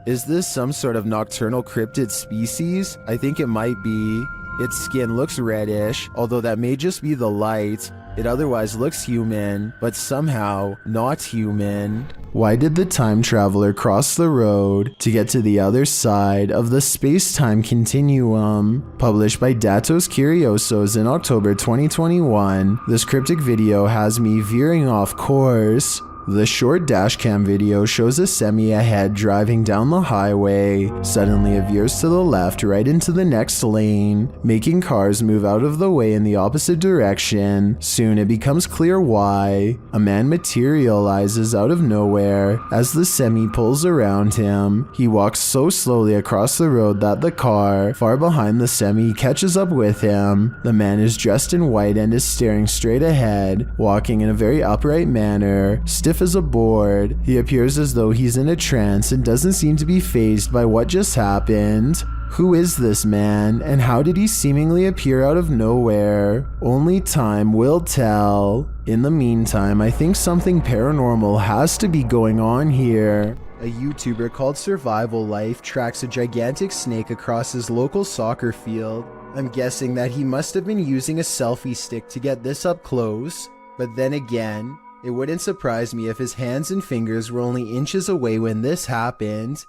Is this some sort of nocturnal cryptid species? I think it might be. Its skin looks reddish, although that may just be the light. It otherwise looks human, but somehow not human. Why did the time traveler cross the road to get to the other side of the space-time continuum? Published by Datos Curiosos in October 2021, this cryptic video has me veering off course. The short dashcam video shows a semi ahead driving down the highway. Suddenly it veers to the left right into the next lane, making cars move out of the way in the opposite direction. Soon it becomes clear why. A man materializes out of nowhere as the semi pulls around him. He walks so slowly across the road that the car, far behind the semi, catches up with him. The man is dressed in white and is staring straight ahead, walking in a very upright manner, stiff sniff is aboard. He appears as though he's in a trance and doesn't seem to be fazed by what just happened. Who is this man, and how did he seemingly appear out of nowhere? Only time will tell. In the meantime, I think something paranormal has to be going on here. A YouTuber called Survival Life tracks a gigantic snake across his local soccer field. I'm guessing that he must have been using a selfie stick to get this up close, but then again, it wouldn't surprise me if his hands and fingers were only inches away when this happened.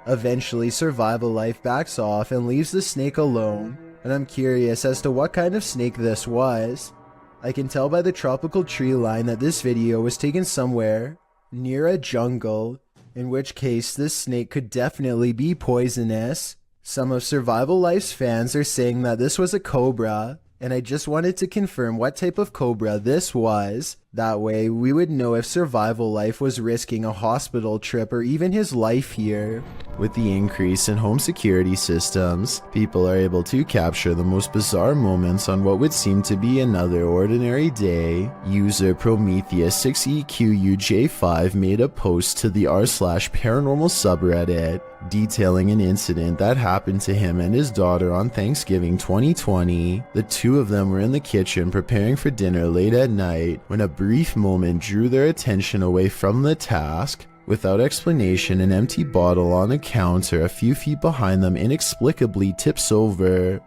Eventually, Survival Life backs off and leaves the snake alone, and I'm curious as to what kind of snake this was. I can tell by the tropical tree line that this video was taken somewhere near a jungle, in which case this snake could definitely be poisonous. Some of Survival Life's fans are saying that this was a cobra, and I just wanted to confirm what type of cobra this was. That way, we would know if Survival Life was risking a hospital trip or even his life here. With the increase in home security systems, people are able to capture the most bizarre moments on what would seem to be another ordinary day. User Prometheus6EQUJ5 made a post to the r/paranormal subreddit detailing an incident that happened to him and his daughter on Thanksgiving 2020. The two of them were in the kitchen preparing for dinner late at night when a brief moment drew their attention away from the task. Without explanation, an empty bottle on a counter a few feet behind them inexplicably tips over.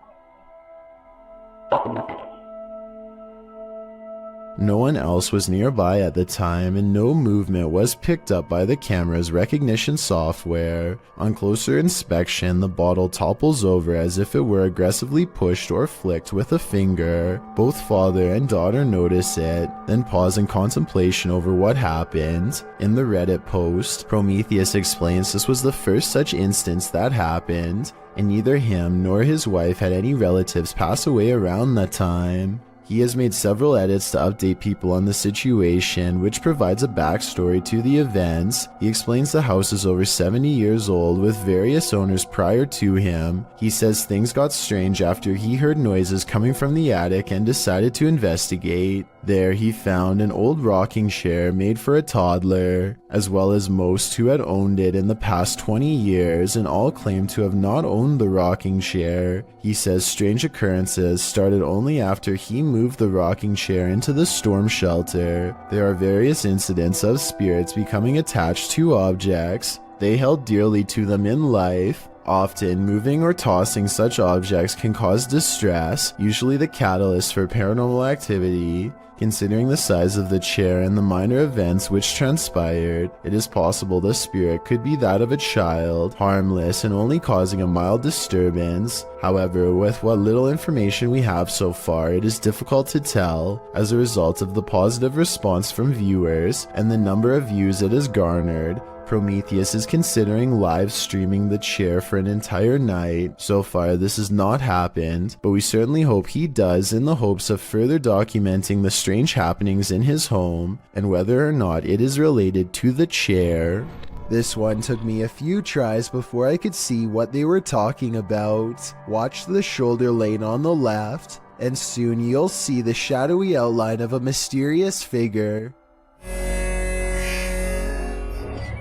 No one else was nearby at the time, and no movement was picked up by the camera's recognition software. On closer inspection, the bottle topples over as if it were aggressively pushed or flicked with a finger. Both father and daughter notice it, then pause in contemplation over what happened. In the Reddit post, Prometheus explains this was the first such instance that happened, and neither him nor his wife had any relatives pass away around that time. He has made several edits to update people on the situation, which provides a backstory to the events. He explains the house is over 70 years old with various owners prior to him. He says things got strange after he heard noises coming from the attic and decided to investigate. There he found an old rocking chair made for a toddler, as well as most who had owned it in the past 20 years, and all claimed to have not owned the rocking chair. He says strange occurrences started only after he moved the rocking chair into the storm shelter. There are various incidents of spirits becoming attached to objects they held dearly to them in life. Often, moving or tossing such objects can cause distress, usually the catalyst for paranormal activity. Considering the size of the chair and the minor events which transpired, it is possible the spirit could be that of a child, harmless and only causing a mild disturbance. However, with what little information we have so far, it is difficult to tell, as a result of the positive response from viewers and the number of views it has garnered. Prometheus is considering live streaming the chair for an entire night. So far, this has not happened, but we certainly hope he does in the hopes of further documenting the strange happenings in his home and whether or not it is related to the chair. This one took me a few tries before I could see what they were talking about. Watch the shoulder lane on the left, and soon you'll see the shadowy outline of a mysterious figure.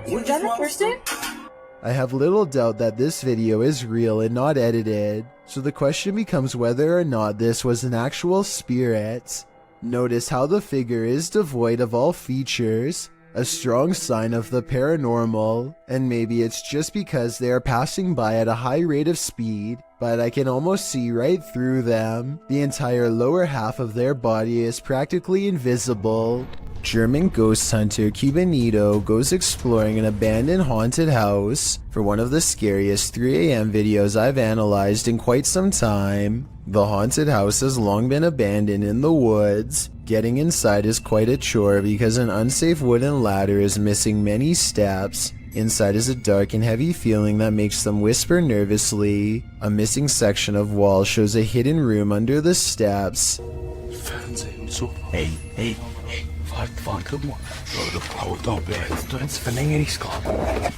Was that a person? I have little doubt that this video is real and not edited, so the question becomes whether or not this was an actual spirit. Notice how the figure is devoid of all features, a strong sign of the paranormal, and maybe it's just because they are passing by at a high rate of speed, but I can almost see right through them. The entire lower half of their body is practically invisible. German ghost hunter Cubanito goes exploring an abandoned haunted house for one of the scariest 3 a.m. videos I've analyzed in quite some time. The haunted house has long been abandoned in the woods. Getting inside is quite a chore because an unsafe wooden ladder is missing many steps. Inside is a dark and heavy feeling that makes them whisper nervously. A missing section of wall shows a hidden room under the steps. Hey. Fan, guck mal. Du ins Verlängerungsgabel.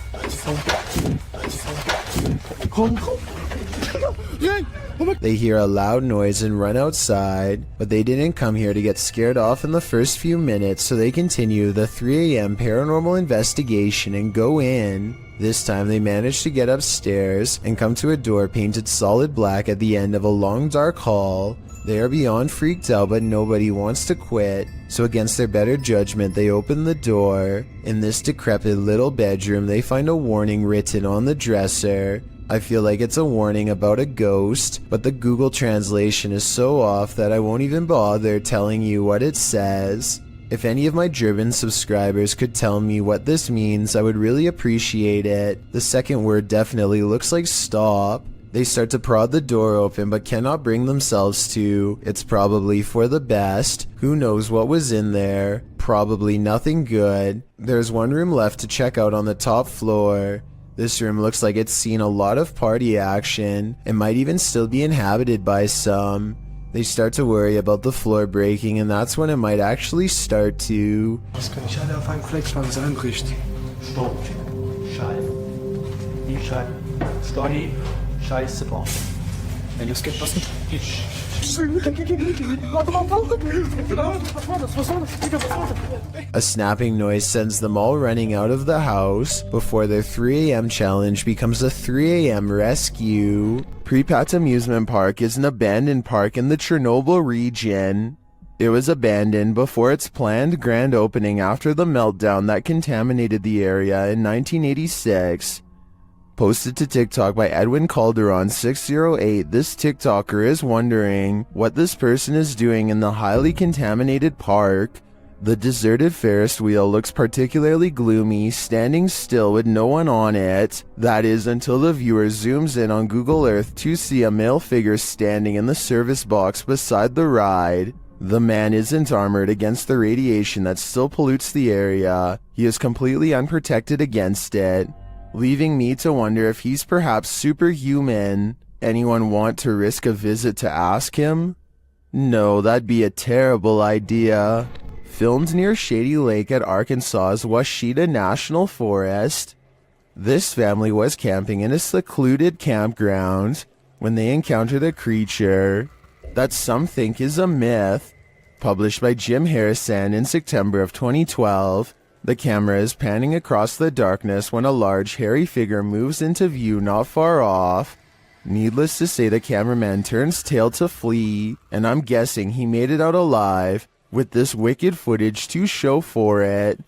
They hear a loud noise and run outside, but they didn't come here to get scared off in the first few minutes, so they continue the 3 a.m. paranormal investigation and go in. This time they manage to get upstairs and come to a door painted solid black at the end of a long dark hall. They are beyond freaked out, but nobody wants to quit, so against their better judgment they open the door. In this decrepit little bedroom they find a warning written on the dresser. I feel like it's a warning about a ghost, but the Google translation is so off that I won't even bother telling you what it says. If any of my German subscribers could tell me what this means, I would really appreciate it. The second word definitely looks like stop. They start to prod the door open but cannot bring themselves to. It's probably for the best. Who knows what was in there? Probably nothing good. There's one room left to check out on the top floor. This room looks like it's seen a lot of party action and might even still be inhabited by some. They start to worry about the floor breaking, and that's when it might actually start to. Was kann ich alle auf einen Flex von sein bricht? Stopp. Schall. Die Schall. Scotty. Scheiße, boah. Wenn das geht, was nicht? A snapping noise sends them all running out of the house before their 3 a.m. challenge becomes a 3 a.m. rescue. Pripyat Amusement Park is an abandoned park in the Chernobyl region. It was abandoned before its planned grand opening after the meltdown that contaminated the area in 1986. Posted to TikTok by Edwin Calderon 608, this TikToker is wondering what this person is doing in the highly contaminated park. The deserted Ferris wheel looks particularly gloomy, standing still with no one on it. That is until the viewer zooms in on Google Earth to see a male figure standing in the service box beside the ride. The man isn't armored against the radiation that still pollutes the area. He is completely unprotected against it, leaving me to wonder if he's perhaps superhuman. Anyone want to risk a visit to ask him? No, that'd be a terrible idea. Filmed near Shady Lake at Arkansas's Washita National Forest. This family was camping in a secluded campground when they encountered a creature that some think is a myth. Published by Jim Harrison in September of 2012. The camera is panning across the darkness when a large hairy figure moves into view not far off. Needless to say, the cameraman turns tail to flee, and I'm guessing he made it out alive, with this wicked footage to show for it.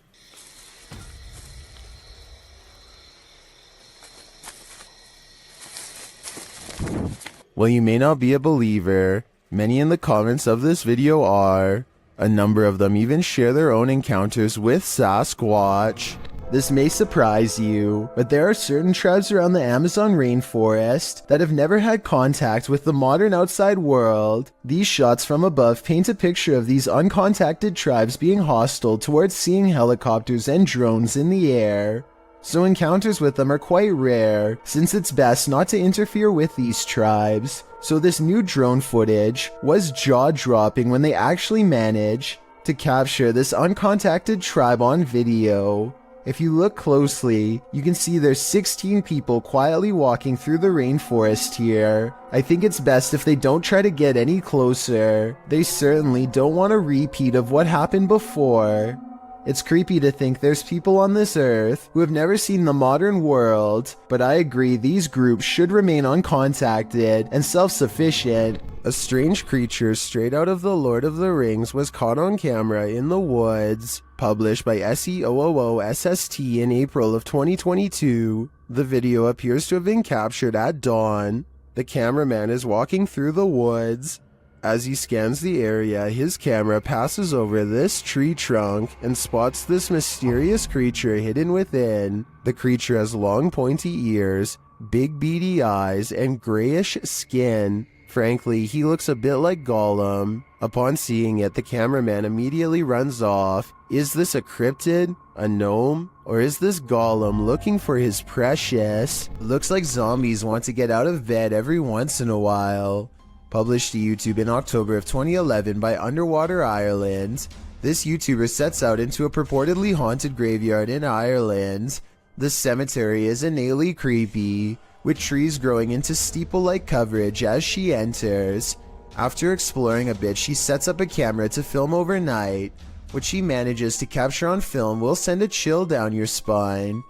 While you may not be a believer, many in the comments of this video are. A number of them even share their own encounters with Sasquatch. This may surprise you, but there are certain tribes around the Amazon rainforest that have never had contact with the modern outside world. These shots from above paint a picture of these uncontacted tribes being hostile towards seeing helicopters and drones in the air. So encounters with them are quite rare, since it's best not to interfere with these tribes. So this new drone footage was jaw-dropping when they actually managed to capture this uncontacted tribe on video. If you look closely, you can see there's 16 people quietly walking through the rainforest here. I think it's best if they don't try to get any closer. They certainly don't want a repeat of what happened before. It's creepy to think there's people on this earth who have never seen the modern world, but I agree these groups should remain uncontacted and self-sufficient. A strange creature straight out of The Lord of the Rings was caught on camera in the woods. Published by SEOOOSST in April of 2022. The video appears to have been captured at dawn. The cameraman is walking through the woods. As he scans the area, his camera passes over this tree trunk and spots this mysterious creature hidden within. The creature has long pointy ears, big beady eyes, and grayish skin. Frankly, he looks a bit like Gollum. Upon seeing it, the cameraman immediately runs off. Is this a cryptid, a gnome, or is this Gollum looking for his precious? Looks like zombies want to get out of bed every once in a while. Published to YouTube in October of 2011 by Underwater Ireland. This YouTuber sets out into a purportedly haunted graveyard in Ireland. The cemetery is innately creepy. with trees growing into steeple-like coverage as she enters. After exploring a bit, she sets up a camera to film overnight. What she manages to capture on film will send a chill down your spine.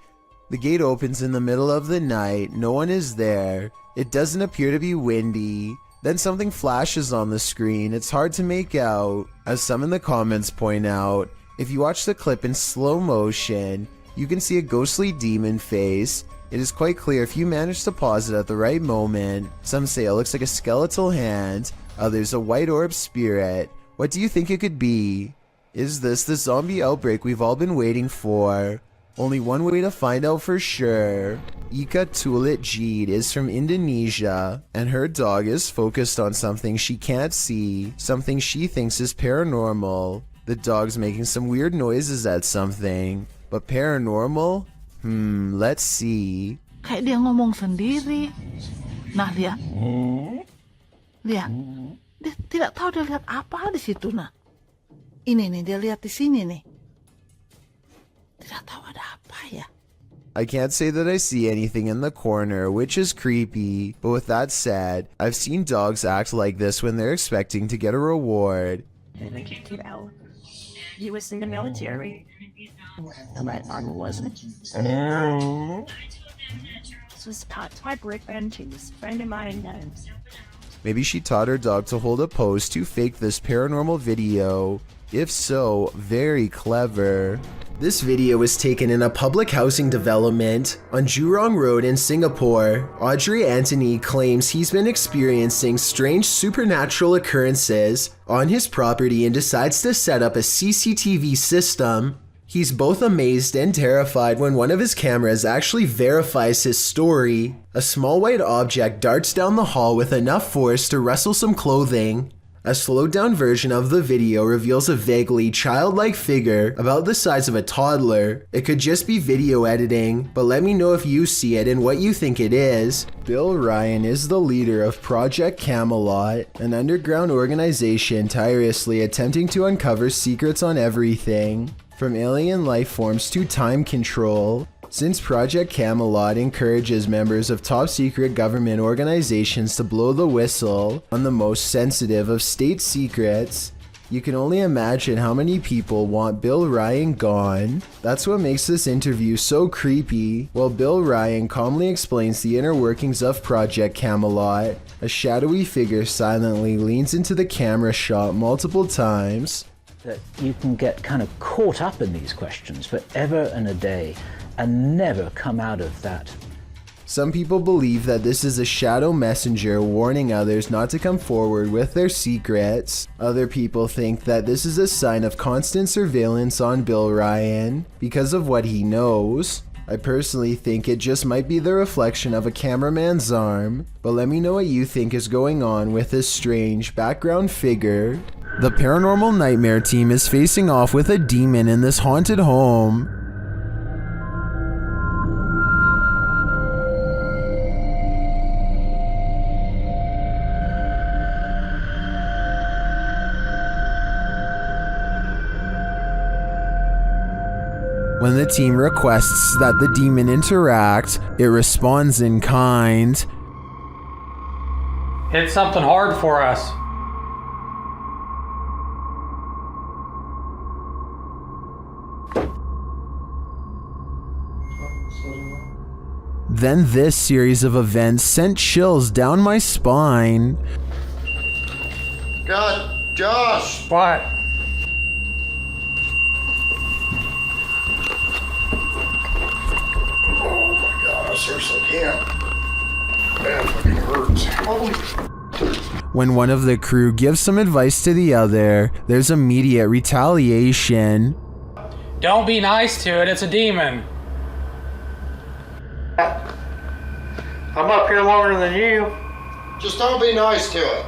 The gate opens in the middle of the night. No one is there. It doesn't appear to be windy. Then something flashes on the screen. It's hard to make out. As some in the comments point out, if you watch the clip in slow motion, you can see a ghostly demon face. It is quite clear if you manage to pause it at the right moment. Some say it looks like a skeletal hand, others a white orb spirit. What do you think it could be? Is this the zombie outbreak we've all been waiting for? Only one way to find out for sure. Ika Tulit Jeed is from Indonesia, and her dog is focused on something she can't see, something she thinks is paranormal. The dog's making some weird noises at something, but paranormal? Let's see. Kayak dia ngomong sendiri. Nah, dia tidak tahu dia lihat apa di situ, nah. Ini nih, dia lihat di sini nih. Tidak tahu ada apa ya. I can't say that I see anything in the corner, which is creepy, but with that said, I've seen dogs act like this when they're expecting to get a reward. He was in the military. My arm wasn't. This was taught to my boyfriend. He was a friend of mine. Maybe she taught her dog to hold a pose to fake this paranormal video. If so, very clever. This video was taken in a public housing development on Jurong Road in Singapore. Audrey Anthony claims he's been experiencing strange supernatural occurrences on his property and decides to set up a CCTV system. He's both amazed and terrified when one of his cameras actually verifies his story. A small white object darts down the hall with enough force to rustle some clothing. A slowed down version of the video reveals a vaguely childlike figure about the size of a toddler. It could just be video editing, but let me know if you see it and what you think it is. Bill Ryan is the leader of Project Camelot, an underground organization tirelessly attempting to uncover secrets on everything, from alien life forms to time control. Since Project Camelot encourages members of top-secret government organizations to blow the whistle on the most sensitive of state secrets, you can only imagine how many people want Bill Ryan gone. That's what makes this interview so creepy. While Bill Ryan calmly explains the inner workings of Project Camelot, a shadowy figure silently leans into the camera shot multiple times. That you can get kind of caught up in these questions forever and a day and never come out of that. Some people believe that this is a shadow messenger warning others not to come forward with their secrets. Other people think that this is a sign of constant surveillance on Bill Ryan because of what he knows. I personally think it just might be the reflection of a cameraman's arm, but let me know what you think is going on with this strange background figure. The Paranormal Nightmare team is facing off with a demon in this haunted home. When the team requests that the demon interact, it responds in kind. Hit something hard for us. Then this series of events sent chills down my spine. God, Josh! What? Oh my God, I seriously can't. Man, fucking hurts. Holy. When one of the crew gives some advice to the other, there's immediate retaliation. Don't be nice to it, it's a demon. I'm up here longer than you. Just don't be nice to it.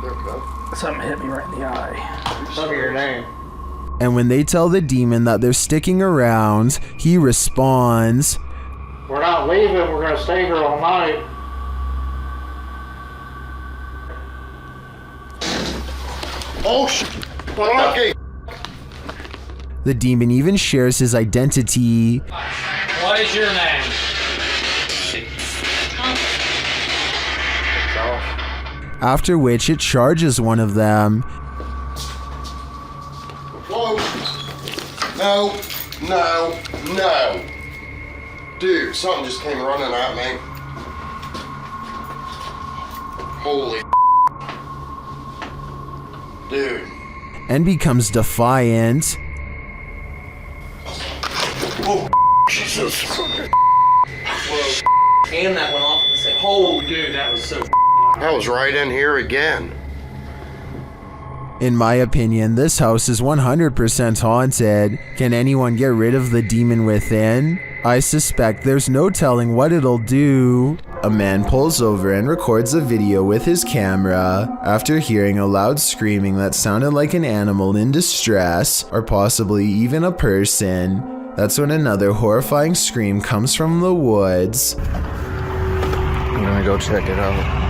Okay. Something hit me right in the eye. Tell me your name. And when they tell the demon that they're sticking around, he responds, We're not leaving, we're gonna stay here all night. Oh shit. Okay. The demon even shares his identity. What is your name? After which it charges one of them. Whoa! No! No! No! Dude, something just came running at me. Holy dude. And becomes defiant. Oh, Jesus. And that went off at the same. Oh, dude, that was so. I was right in here again. In my opinion, this house is 100% haunted. Can anyone get rid of the demon within? I suspect there's no telling what it'll do. A man pulls over and records a video with his camera after hearing a loud screaming that sounded like an animal in distress, or possibly even a person. That's when another horrifying scream comes from the woods. I'm gonna go check it out.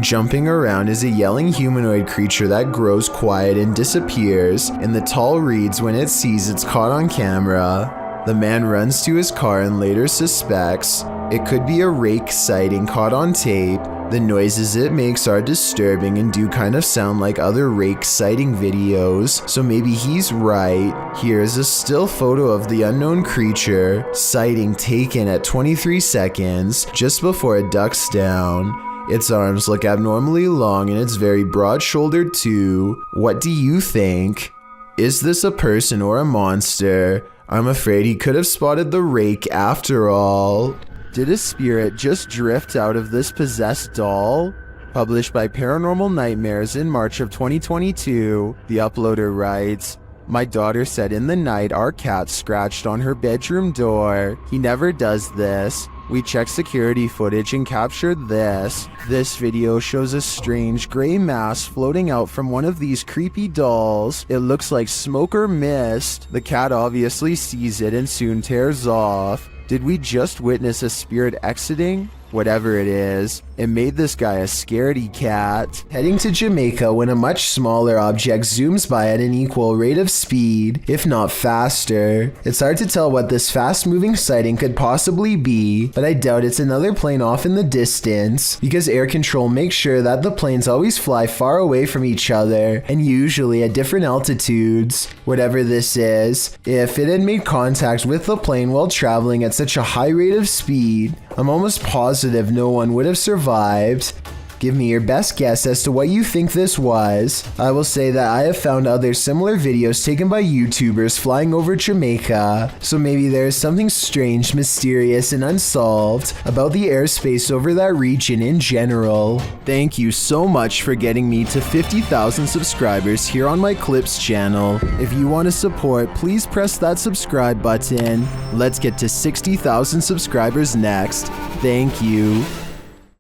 Jumping around is a yelling humanoid creature that grows quiet and disappears in the tall reeds when it sees it's caught on camera. The man runs to his car and later suspects it could be a rake sighting caught on tape. The noises it makes are disturbing and do kind of sound like other rake sighting videos, so maybe he's right. Here is a still photo of the unknown creature sighting taken at 23 seconds just before it ducks down. Its arms look abnormally long and it's very broad-shouldered too. What do you think? Is this a person or a monster? I'm afraid he could have spotted the rake after all. Did a spirit just drift out of this possessed doll? Published by Paranormal Nightmares in March of 2022, the uploader writes, "My daughter said in the night our cat scratched on her bedroom door. He never does this. We checked security footage and captured this. This video shows a strange gray mass floating out from one of these creepy dolls. It looks like smoke or mist. The cat obviously sees it and soon tears off. Did we just witness a spirit exiting? Whatever it is, it made this guy a scaredy cat." Heading to Jamaica when a much smaller object zooms by at an equal rate of speed, if not faster. It's hard to tell what this fast-moving sighting could possibly be, but I doubt it's another plane off in the distance, because air control makes sure that the planes always fly far away from each other, and usually at different altitudes. Whatever this is, if it had made contact with the plane while traveling at such a high rate of speed, I'm almost positive no one would have survived. Give me your best guess as to what you think this was. I will say that I have found other similar videos taken by YouTubers flying over Jamaica, so maybe there is something strange, mysterious, and unsolved about the airspace over that region in general. Thank you so much for getting me to 50,000 subscribers here on my Clips channel. If you want to support, please press that subscribe button. Let's get to 60,000 subscribers next. Thank you.